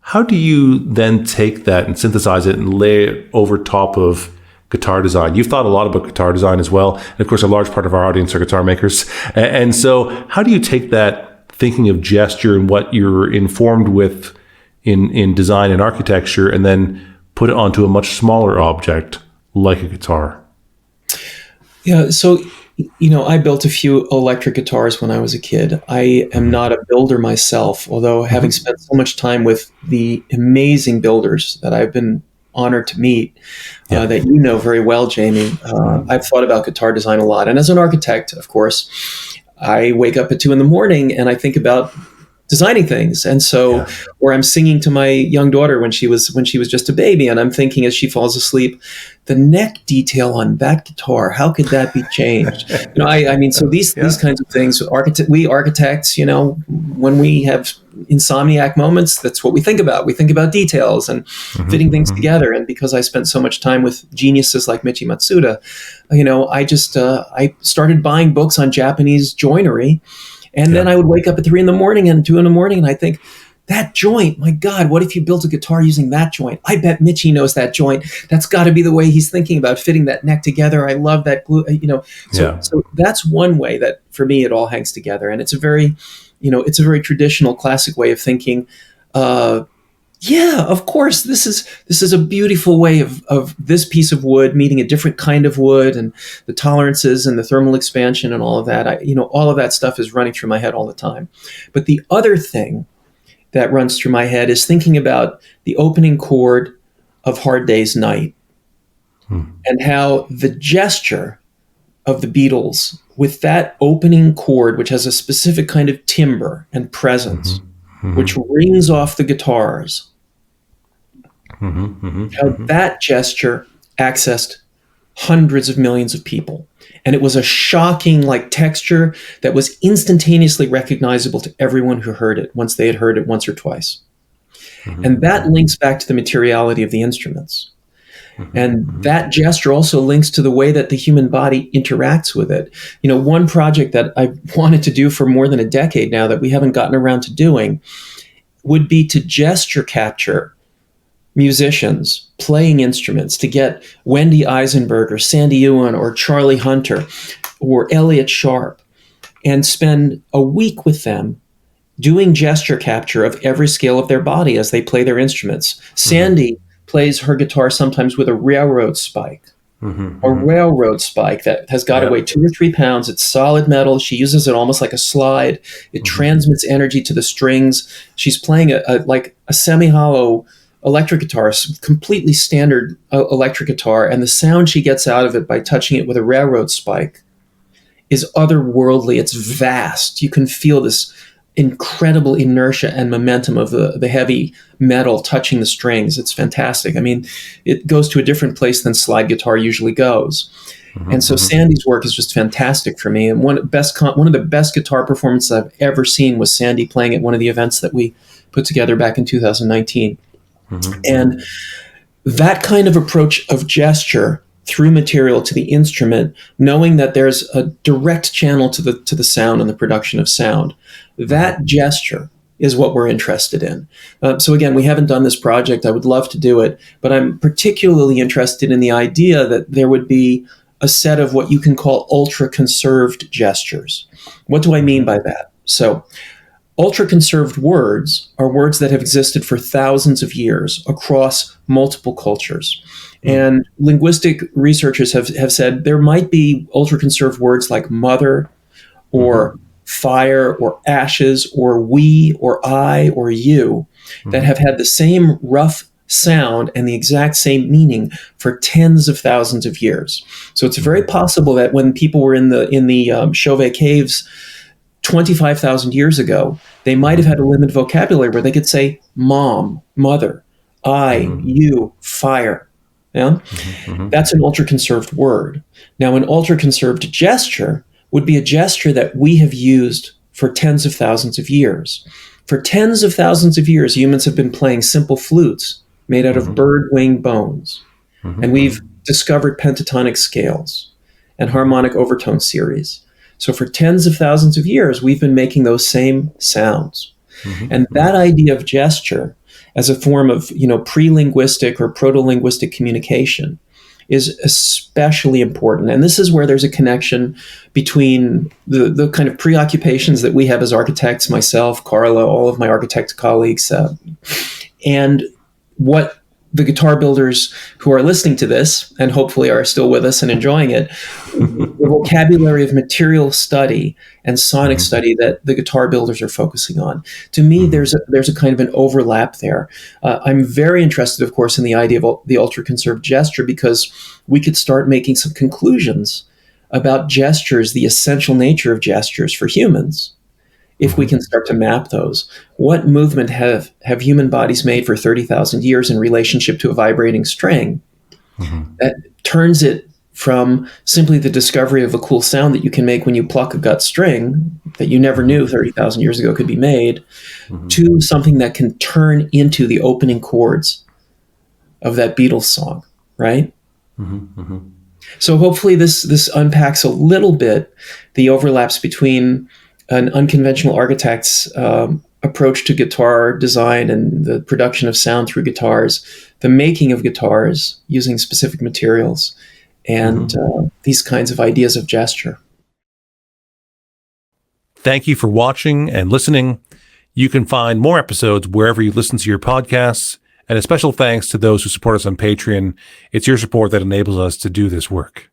How do you then take that and synthesize it and lay it over top of guitar design? You've thought a lot about guitar design as well. And of course, a large part of our audience are guitar makers. And so how do you take that thinking of gesture and what you're informed with in design and architecture and then put it onto a much smaller object like a guitar? Yeah, so, I built a few electric guitars when I was a kid. I am not a builder myself, although having spent so much time with the amazing builders that I've been honored to meet, that you know very well, Jamie, I've thought about guitar design a lot. And as an architect, of course, I wake up at 2 a.m. and I think about designing things. And so, or I'm singing to my young daughter when she was just a baby, and I'm thinking as she falls asleep, the neck detail on that guitar, how could that be changed? I mean, so these kinds of things, we architects, when we have insomniac moments, that's what we think about. We think about details and fitting things together. And because I spent so much time with geniuses like Michi Matsuda, I started buying books on Japanese joinery. And then I would wake up at 3 a.m. and 2 a.m. and I think, that joint, my God, what if you built a guitar using that joint? I bet Michi knows that joint. That's got to be the way he's thinking about fitting that neck together. I love that glue, So that's one way that for me it all hangs together. And it's a very traditional, classic way of thinking. Of course, this is a beautiful way of this piece of wood meeting a different kind of wood, and the tolerances and the thermal expansion and all of that. All of that stuff is running through my head all the time. But the other thing that runs through my head is thinking about the opening chord of Hard Day's Night and how the gesture of the Beatles with that opening chord, which has a specific kind of timbre and presence, which rings off the guitars, how that gesture accessed hundreds of millions of people. And it was a shocking texture that was instantaneously recognizable to everyone who heard it once they had heard it once or twice. And that links back to the materiality of the instruments. And that gesture also links to the way that the human body interacts with it. One project that I wanted to do for more than a decade now that we haven't gotten around to doing would be to gesture capture musicians playing instruments, to get Wendy Eisenberg or Sandy Ewan or Charlie Hunter or Elliott Sharp and spend a week with them doing gesture capture of every scale of their body as they play their instruments. Sandy plays her guitar sometimes with a railroad spike. A railroad spike that has got to weigh 2 or 3 pounds. It's solid metal. She uses it almost like a slide. It transmits energy to the strings. She's playing a semi-hollow electric guitar, completely standard electric guitar, and the sound she gets out of it by touching it with a railroad spike is otherworldly. It's vast. You can feel this incredible inertia and momentum of the heavy metal touching the strings. It's fantastic. I mean, it goes to a different place than slide guitar usually goes. And so Sandy's work is just fantastic for me. And one of the best guitar performances I've ever seen was Sandy playing at one of the events that we put together back in 2019. And that kind of approach of gesture through material to the instrument, knowing that there's a direct channel to the sound and the production of sound, that gesture is what we're interested in. So again, we haven't done this project. I would love to do it, but I'm particularly interested in the idea that there would be a set of what you can call ultra-conserved gestures. What do I mean by that? So ultra-conserved words are words that have existed for thousands of years across multiple cultures. And linguistic researchers have said there might be ultra-conserved words like mother or fire or ashes or we or I or you that have had the same rough sound and the exact same meaning for tens of thousands of years. So it's very possible that when people were in the Chauvet Caves 25,000 years ago, they might have had a limited vocabulary where they could say mom, mother, I, you, fire. Yeah? That's an ultra-conserved word. Now, an ultra-conserved gesture would be a gesture that we have used for tens of thousands of years. For tens of thousands of years, humans have been playing simple flutes made out of bird wing bones. And we've discovered pentatonic scales and harmonic overtone series. So for tens of thousands of years, we've been making those same sounds. And that idea of gesture as a form of, pre-linguistic or proto-linguistic communication is especially important. And this is where there's a connection between the kind of preoccupations that we have as architects, myself, Carla, all of my architect colleagues, and what the guitar builders who are listening to this and hopefully are still with us and enjoying it, the vocabulary of material study and sonic study that the guitar builders are focusing on. To me, there's a kind of an overlap there. I'm very interested, of course, in the idea of the ultra-conserved gesture, because we could start making some conclusions about gestures, the essential nature of gestures for humans, if we can start to map those. What movement have human bodies made for 30,000 years in relationship to a vibrating string that turns it from simply the discovery of a cool sound that you can make when you pluck a gut string that you never knew 30,000 years ago could be made, to something that can turn into the opening chords of that Beatles song, right? So hopefully this unpacks a little bit the overlaps between an unconventional architect's approach to guitar design and the production of sound through guitars, the making of guitars using specific materials, and these kinds of ideas of gesture. Thank you for watching and listening. You can find more episodes wherever you listen to your podcasts, and a special thanks to those who support us on Patreon. It's your support that enables us to do this work.